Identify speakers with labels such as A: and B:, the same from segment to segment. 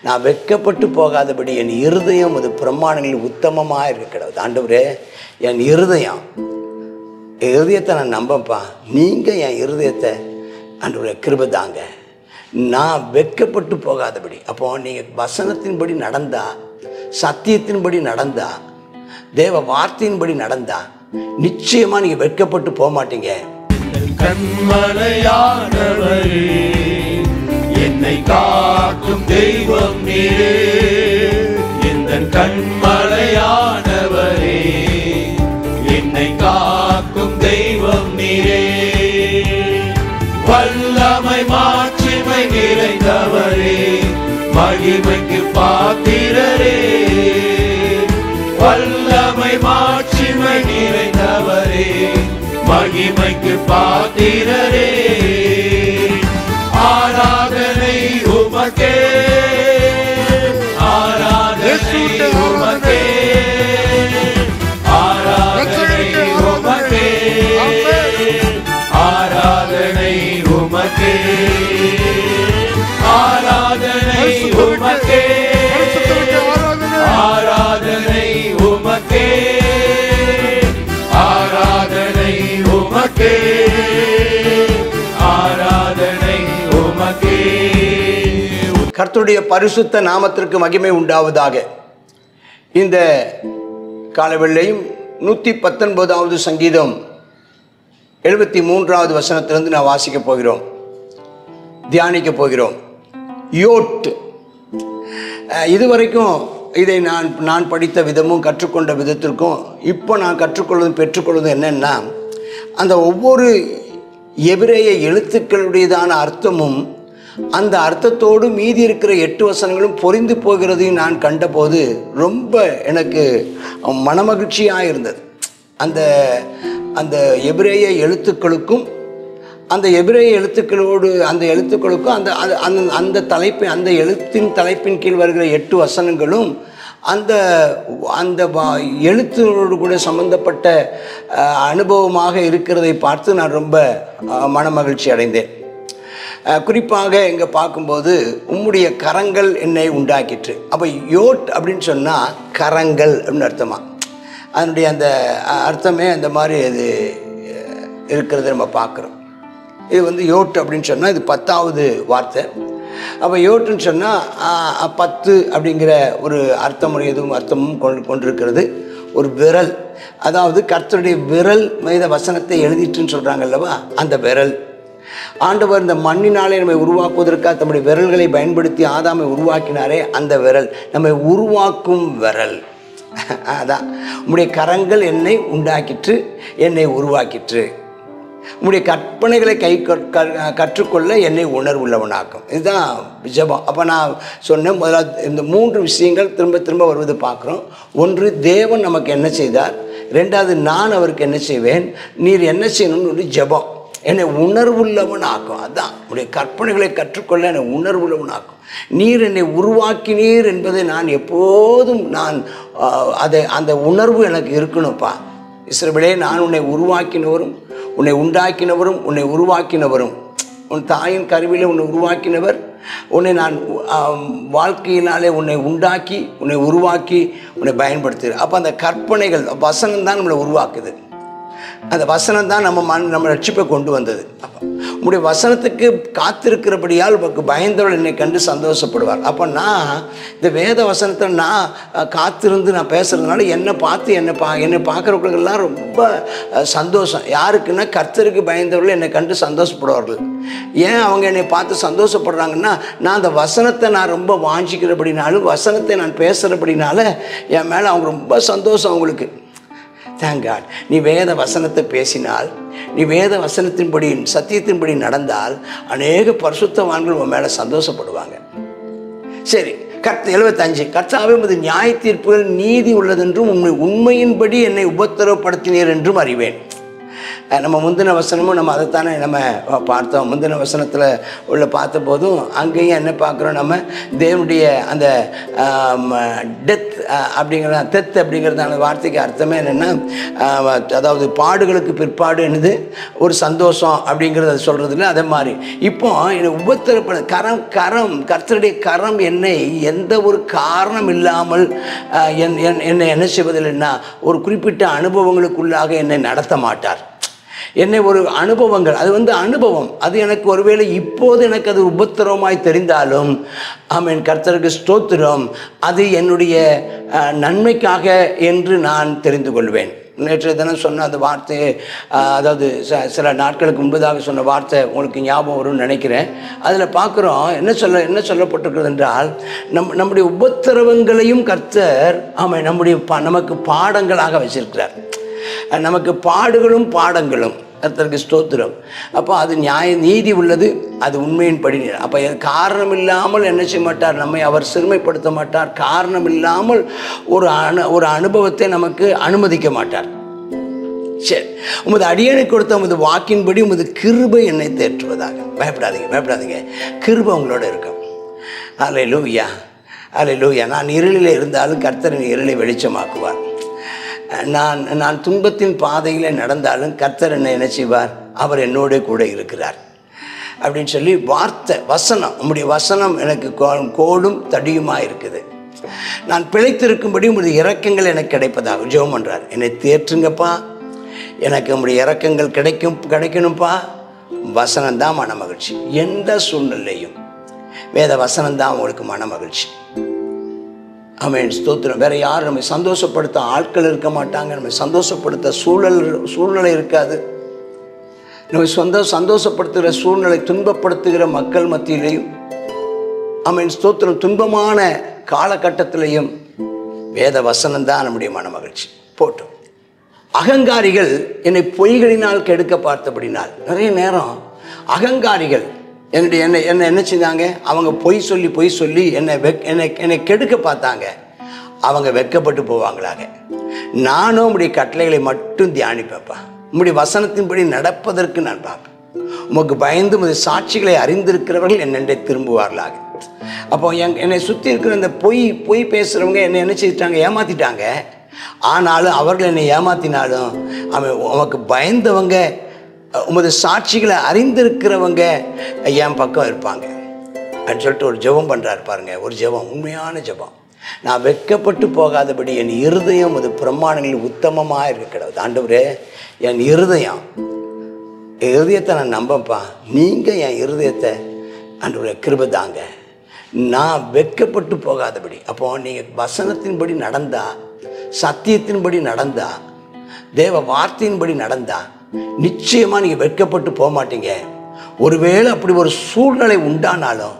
A: நான் வெட்கப்பட்டு போகாதபடி என் இருதயம் அது பிரமாணங்களில் உத்தமமாக இருக்கிறது. ஆண்டவரே, என் இருதயத்தை நான் நம்பப்பா. நீங்கள் என் இருதயத்தை ஆண்டவரே கிருபை தாங்க, நான் வெட்கப்பட்டு போகாதபடி. அப்போ நீங்கள் வசனத்தின்படி நடந்தா, சத்தியத்தின்படி நடந்தா, தேவ வார்த்தையின்படி நடந்தா நிச்சயமா நீங்க வெட்கப்பட்டு போக மாட்டீங்க.
B: கண்மலையானவரே, என்னை காக்கும் தெய்வம் நீரே. இந்த கண்மலையானவரே, என்னை காக்கும் தெய்வம் நீரே. வல்லமை மாட்சிமை நிறைந்தவரே, மகிமைக்கு பாத்திரரே. வல்லமை மாட்சிமை நிறைந்தவரே, மகிமைக்கு பாத்திரரே. ஆராதனை உமக்கே, ஆராதனை உமக்கே, ஆராதனை உமக்கே, ஆராதனை உமக்கே, ஆராதனை உமக்கே, ஆராதனை உமக்கே, ஆராதனை உமக்கே, ஆராதனை உமக்கே.
A: கர்த்தருடைய பரிசுத்த நாமத்திற்கு மகிமை உண்டாவதாக. இந்த காலவேளையும் 119வது சங்கீதம் 73வது வசனத்திலிருந்து நான் வாசிக்க போகிறோம், தியானிக்க போகிறோம். யோட். இதுவரைக்கும் இதை நான் படித்த விதமும் கற்றுக்கொண்ட விதத்திற்கும் இப்போ நான் கற்றுக்கொள்வதும் பெற்றுக்கொள்வதும் என்னென்னா, அந்த ஒவ்வொரு எபிரேய எழுத்துக்களுடையதான அர்த்தமும் அந்த அர்த்தத்தோடு மீதி இருக்கிற 8 வசனங்களும் பொரிந்து போகிறதையும் நான் கண்டபோது ரொம்ப எனக்கு மனமகிழ்ச்சியாக இருந்தது. அந்த அந்த எபிரேய எழுத்துக்களுக்கும் அந்த எபிரேய எழுத்துக்களோடு அந்த எழுத்துக்களுக்கும் அந்த அந்த தலைப்பை, அந்த எழுத்தின் தலைப்பின் கீழ் வருகிற 8 வசனங்களும் அந்த அந்த எழுத்தோடு கூட சம்பந்தப்பட்ட அனுபவமாக இருக்கிறதை பார்த்து நான் ரொம்ப மனமகிழ்ச்சி அடைந்தேன். குறிப்பாக இங்கே பார்க்கும்போது உம்முடைய கரங்கள் என்னை உண்டாக்கிற்று. அப்போ யோட் அப்படின்னு சொன்னால் கரங்கள் அப்படின்னு அர்த்தமா. அதனுடைய அந்த அர்த்தமே அந்த மாதிரி அது இருக்கிறத நம்ம பார்க்குறோம். இது யோட் அப்படின்னு சொன்னால் இது 10வது வார்த்தை. அப்போ யோட்டுன்னு சொன்னால் 10 அப்படிங்கிற ஒரு அர்த்தமும் கொண்டிருக்கிறது. ஒரு விரல், அதாவது கர்த்தருடைய விரல் மீத வசனத்தை எழுதிட்டுன்னு சொல்கிறாங்க அல்லவா, அந்த விரல். ஆண்டவர் இந்த மண்ணினாலே நம்மை உருவாக்குவதற்காக தம்முடைய விரல்களை பயன்படுத்தி ஆதாமை உருவாக்கினாரே, அந்த விரல் நம்மை உருவாக்கும் விரல். அதான் உம்முடைய கரங்கள் என்னை உண்டாக்கிற்று, என்னை உருவாக்கிற்று. உம்முடைய கற்பனைகளை கற்றுக்கொள்ள என்னை உணர்வுள்ளவனாக்கும். இதுதான் ஜெபம். அப்போ நான் சொன்னேன், முதலாவது இந்த 3 விஷயங்கள் திரும்ப திரும்ப வருவது பார்க்குறோம். ஒன்று, தேவன் நமக்கு என்ன செய்தார். 2வது, நான் அவருக்கு என்ன செய்வேன். நீர் என்ன செய்யணும்னு ஒரு ஜெபம். என்னை உணர்வுள்ளவன் ஆக்கும். அதுதான் உடைய கற்பனைகளை கற்றுக்கொள்ள என்னை உணர்வுள்ளவன் ஆக்கும். நீர் என்னை உருவாக்கினீர் என்பதை நான் எப்போதும் அந்த உணர்வு எனக்கு இருக்கணும்ப்பா. இஸ்ரவேலே, நான் உன்னை உருவாக்கினவரும் உன்னை உண்டாக்கினவரும் உன்னை உருவாக்கினவரும், உன் தாயின் கருவிலே உன்னை உருவாக்கினவர், உன்னை நான் வாழ்க்கையினாலே உன்னை உண்டாக்கி உன்னை உருவாக்கி உன்னை பயன்படுத்துகிறேன். அப்போ அந்த கற்பனைகள், வசனம் தான் நம்மளை உருவாக்குது. அந்த வசனம் தான் நம்ம ரட்சிப்பை கொண்டு வந்தது. அப்போ உங்களுடைய வசனத்துக்கு காத்திருக்கிறபடியால் உனக்கு பயந்தவர்கள் என்னை கண்டு சந்தோஷப்படுவார். அப்போ நான் இந்த வேத வசனத்தை நான் காத்திருந்து நான் பேசுகிறதுனால என்னை பார்த்து என்னை பார்க்குறவங்களுக்கெல்லாம் ரொம்ப சந்தோஷம். யாருக்குன்னா, கர்த்தருக்கு பயந்தவர்கள் என்னை கண்டு சந்தோஷப்படுவார்கள். ஏன் அவங்க என்னை பார்த்து சந்தோஷப்படுறாங்கன்னா, நான் அந்த வசனத்தை நான் ரொம்ப வாஞ்சிக்கிறபடினாலும், வசனத்தை நான் பேசுகிறபடினால என் மேலே அவங்க ரொம்ப சந்தோஷம் அவங்களுக்கு. Thank God. நீ வேத வசனத்தை பேசினால், நீ வேத வசனத்தின்படி சத்தியத்தின்படி நடந்தால் அநேக பரிசுத்தவான்கள் உன் மேலே சந்தோஷப்படுவாங்க. சரி, 75 கர்த்தாவே, உமது நியாய தீர்ப்புகள் நீதி உள்ளதென்றும் உண்மையின்படி என்னை உபத்திரவப்படுத்தினீர் என்றும் அறிவேன். நம்ம முந்தின வசனமும் நம்ம அதைத்தானே நம்ம பார்த்தோம். முந்தின வசனத்தில் உள்ள பார்த்த போதும் அங்கேயும் என்ன பார்க்குறோம், நம்ம தேவனுடைய அந்த டெத் அப்படிங்கிற தெத் அப்படிங்கிறதான வார்த்தைக்கு அர்த்தமே என்னென்னா, அதாவது பாடுகளுக்கு பிற்பாடு என்னது ஒரு சந்தோஷம் அப்படிங்கிறத சொல்கிறதுல அதே மாதிரி. இப்போ உபத்திரப்ப கரம் கர்த்தருடைய கரம் என்னை எந்த ஒரு காரணம் இல்லாமல் என்னை என்ன செய்வதில்லைன்னா ஒரு குறிப்பிட்ட அனுபவங்களுக்குள்ளாக என்னை நடத்த மாட்டார். என்னை ஒரு அனுபவங்கள், அது அனுபவம், அது எனக்கு ஒருவேளை இப்போது எனக்கு அது உபத்திரவமாய் தெரிந்தாலும் ஆமென், கர்த்தருக்கு ஸ்தோத்திரம், அது என்னுடைய நன்மைக்காக என்று நான் தெரிந்து கொள்வேன். நேற்றைய தினம் சொன்ன அந்த வார்த்தை, அதாவது சில நாட்களுக்கு முன்பதாக சொன்ன வார்த்தை உங்களுக்கு ஞாபகம் வரும்னு நினைக்கிறேன். அதில் பார்க்குறோம் என்ன சொல்லப்பட்டிருக்கிறது என்றால், நம்முடைய உபத்திரவங்களையும் கர்த்தர் ஆமாம் நமக்கு பாடங்களாக வச்சிருக்கிறார். நமக்கு பாடங்களும் கர்த்தருக்கு ஸ்தோத்திரம். அப்போ அது நீதி உள்ளது, அது உண்மையின் படி. அப்போ காரணம் இல்லாமல் என்ன செய்ய மாட்டார், நம்மை அவர் சிறுமைப்படுத்த மாட்டார். காரணம் இல்லாமல் ஒரு அனுபவத்தை நமக்கு அனுமதிக்க மாட்டார். சரி, உமது அடியனுக்கு கொடுத்த உமது வாக்கின்படி உமது கிருபை என்னை தேற்றுவதாக. பயப்படாதீங்க, கிருபை உங்களோட இருக்கும். அல்லேலூயா, அல்லேலூயா. நான் இருளில் இருந்தாலும் கர்த்தரின் இருளை வெளிச்சமாக்குவார். நான் துன்பத்தின் பாதையில் நடந்தாலும் கர்த்தர் என்ன செய்வார், அவர் என்னோட கூட இருக்கிறார் அப்படின்னு சொல்லி வசனம், நம்முடைய வசனம் எனக்கு கோடும் தடியுமாக இருக்குது. நான் பிழைத்திருக்கும்படி உங்களுடைய இரக்கங்கள் எனக்கு கிடைப்பதாக ஜெபம் பண்ணுறார். என்னை தேற்றுங்கப்பா, எனக்கு உங்களுடைய இரக்கங்கள் கிடைக்கணும்ப்பா. வசனம்தான் மன மகிழ்ச்சி. எந்த சூழ்நிலையும் வேத வசனம்தான் உங்களுக்கு மன மகிழ்ச்சி. ஆமென், ஸ்தோத்திரம். வேறு யாரும் நம்மை சந்தோஷப்படுத்த ஆட்கள் இருக்க மாட்டாங்க, நம்மை சந்தோஷப்படுத்த சூழ்நிலை இருக்காது. நம்மை சந்தோஷப்படுத்துகிற சூழ்நிலை, துன்பப்படுத்துகிற மக்கள் மத்தியிலையும் ஆமென், ஸ்தோத்திரம், துன்பமான காலகட்டத்திலையும் வேத வசனம்தான் நம்முடைய மன மகிழ்ச்சி. போட்டோம். அகங்காரிகள் என்னை பொய்களினால் கெடுக்க பார்த்தபடினால், நிறைய நேரம் அகங்காரிகள் என்னை என்ன செஞ்சாங்க, அவங்க பொய் சொல்லி என்னை கெடுக்க பார்த்தாங்க. அவங்க வெட்கப்பட்டு போவாங்களாக. நானும் உம்முடைய கட்டளைகளை மட்டும் தியானிப்பேன்ப்பா. உம்முடைய வசனத்தின்படி நடப்பதற்கு நான் பார்ப்பேன். உமக்கு பயந்து உமது சாட்சிகளை அறிந்திருக்கிறவர்கள் என்னென்றை திரும்புவார்களாக. அப்போ என்னை சுற்றி இருக்கிற இந்த பொய் பேசுகிறவங்க என்னை என்ன செய்தாங்க, ஏமாற்றிட்டாங்க. ஆனாலும் அவர்கள் என்னை ஏமாற்றினாலும் உமக்கு பயந்தவங்க, உமது சாட்சிகளை அறிந்திருக்கிறவங்க என் பக்கம் இருப்பாங்க அப்படின்னு சொல்லிட்டு ஒரு ஜெபம் பண்ணுறாரு பாருங்க. ஒரு ஜெபம், உண்மையான ஜெபம். நான் வெட்கப்பட்டு போகாதபடி என் இருதயம் உமது பிரமாணங்களில் உத்தமமாக இருக்க கிடவுது. ஆண்டவரே, என் இருதயத்தை நான் நம்பப்பா. நீங்கள் என் இருதயத்தை ஆண்டவரே கிருபை தாங்க, நான் வெட்கப்பட்டு போகாதபடி. அப்போ நீங்கள் வசனத்தின்படி நடந்தா, சத்தியத்தின்படி நடந்தா, தேவ வார்த்தையின்படி நடந்தா நிச்சயமாக நீங்கள் வெட்கப்பட்டு போக மாட்டீங்க. ஒருவேளை அப்படி ஒரு சூழ்நிலை உண்டானாலும்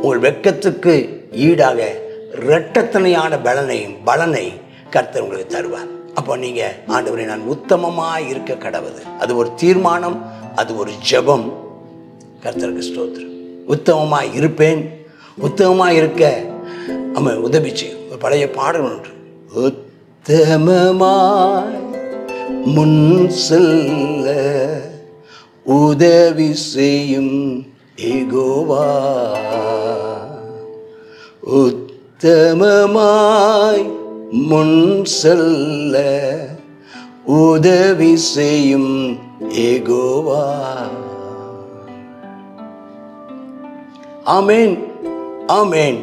A: உங்கள் வெட்கத்துக்கு ஈடாக இரட்டத்தனையான பலனை கர்த்தர் உங்களுக்கு தருவார். அப்போ நீங்கள் ஆண்டவரே நான் உத்தமமாக இருக்க கடவுது. அது ஒரு தீர்மானம், அது ஒரு ஜெபம். கர்த்தருக்கு ஸ்தோத்திரம். உத்தமமாக இருப்பேன், உத்தமமாக இருக்க உதவிச்சு. பழைய பாடல் ஒன்று, உத்தமமாய் முன் செல்ல உதவி செய்யும் யெகோவா, உத்தமமாய் முன் செல்ல உதவி செய்யும் யெகோவா. ஆமென், ஆமென்.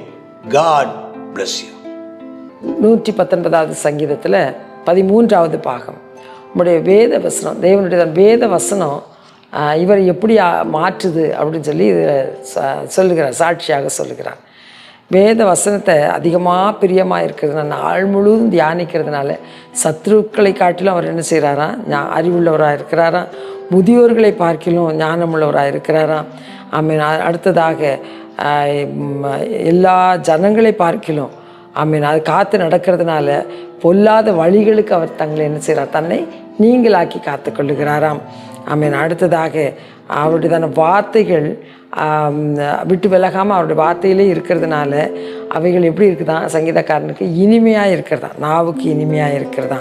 A: God bless you.
C: 119வது சங்கீதத்தில் 13வது பாகம். நம்முடைய வேத வசனம், தேவனுடைய வேத வசனம் இவர் எப்படி மாற்றுது அப்படின்னு சொல்லி சொல்லுகிறார், சாட்சியாக சொல்லுகிறார். வேத வசனத்தை அதிகமாக பிரியமாக இருக்கிறதுனால, நாள் முழுவதும் தியானிக்கிறதுனால சத்ருக்களை காட்டிலும் அவர் என்ன செய்கிறாராம், அறிவுள்ளவராக இருக்கிறாராம். முதியோர்களை பார்க்கிலும் ஞானமுள்ளவராக இருக்கிறாராம். ஆமீன். அடுத்ததாக எல்லா ஜனங்களை பார்க்கிலும் ஆமீன் அது காத்து நடக்கிறதுனால பொல்லாத வழிகளுக்கு அவர் தங்களை என்ன செய்கிறார், தன்னை நீங்களாக்கி காத்து கொள்ளுகிறாராம். ஆமீன். அடுத்ததாக அவருடையதான வார்த்தைகள் விட்டு விலகாமல் அவருடைய வார்த்தையிலே இருக்கிறதுனால அவைகள் எப்படி இருக்குதான், சங்கீதக்காரனுக்கு இனிமையாக இருக்கிறதா, நாவுக்கு இனிமையாக இருக்கிறதா.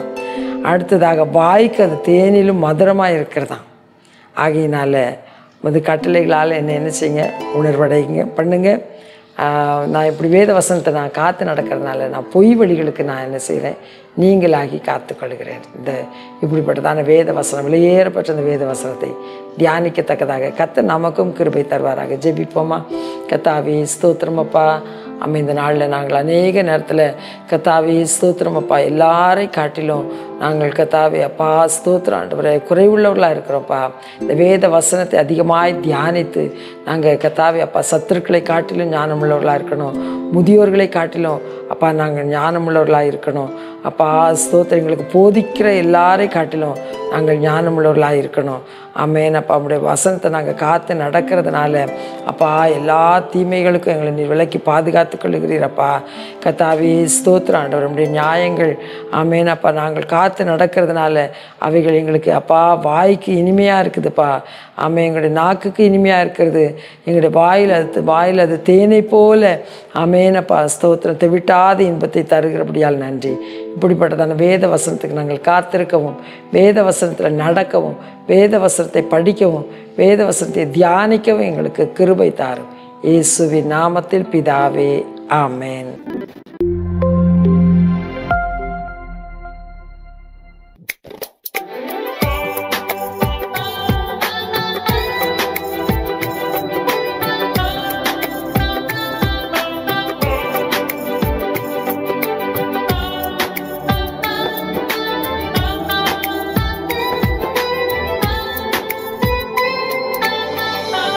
C: அடுத்ததாக வாய்க்கு அது தேனிலும் மதுரமாக இருக்கிறதா. ஆகையினால அது கட்டளைகளால் என்ன செய்யுங்க, உணர்வடைங்க பண்ணுங்க. நான் இப்படி வேத வசனத்தை நான் காத்து நடக்கிறதுனால நான் பொய் வழிகளுக்கு நான் என்ன செய்கிறேன், நீங்களாகி காத்துக்கொள்கிறேன். இந்த இப்படிப்பட்டதான வேத வசனம், விலையேறப்பட்ட அந்த வேத வசனத்தை தியானிக்கத்தக்கதாக கர்த்தர் நமக்கும் கிருபை தருவாராக. ஜெபிப்போமா. கர்த்தாவே ஸ்தோத்திரமப்பா. இந்த நாளில் நாங்கள் அநேக நேரத்தில் கர்த்தாவே ஸ்தோத்திரமப்பா, எல்லாரை காட்டிலும் நாங்கள் கர்த்தாவே அப்பா ஸ்தோத்திரம் ஆண்டவரே குறைவுள்ளவர்களாக இருக்கிறோம்ப்பா. இந்த வேத வசனத்தை அதிகமாய் தியானித்து நாங்கள் கர்த்தாவே அப்பா சத்துருக்களை காட்டிலும் ஞானமுள்ளவர்களாக இருக்கணும், முதியோர்களை காட்டிலும் அப்பா நாங்கள் ஞானமுள்ளவர்களாக இருக்கணும். அப்பா ஸ்தோத்திரம் எங்களுக்கு போதிக்கிற எல்லாரை காட்டிலும் நாங்கள் ஞானமுள்ளவர்களாக இருக்கணும். ஆமென். அப்பா உம்முடைய வசனத்தை நாங்கள் காத்து நடக்கிறதுனால அப்பா எல்லா தீமைகளுக்கும் எங்களை நீர் விலக்கி பாதுகாத்து கொள்ளுகிறீரப்பா. கர்த்தாவே ஸ்தோத்திரம் ஆண்டவர் உம்முடைய நியாயங்கள் ஆமென் அப்பா நாங்கள் காத்து நடக்கிறதுனால அவைகள் எங்களுக்கு அப்பா வாய்க்கு இனிமையாக இருக்குதுப்பா. ஆமென். எங்களுடைய நாக்குக்கு இனிமையாக இருக்கிறது, எங்களுடைய வாயில் அது தேனை போல ஆமென் அப்பா ஸ்தோத்திரத்தை விட்டாத இன்பத்தை தருகிறபடியால் நன்றி. இப்படிப்பட்டதான வேத வசனத்துக்கு நாங்கள் காத்திருக்கவும், வேத வசனத்தில் நடக்கவும், வேத வசனத்தை படிக்கவும், வேத வசனத்தை தியானிக்கவும் எங்களுக்கு கிருபை தாரும். இயேசுவின் நாமத்தில் பிதாவே, ஆமென்.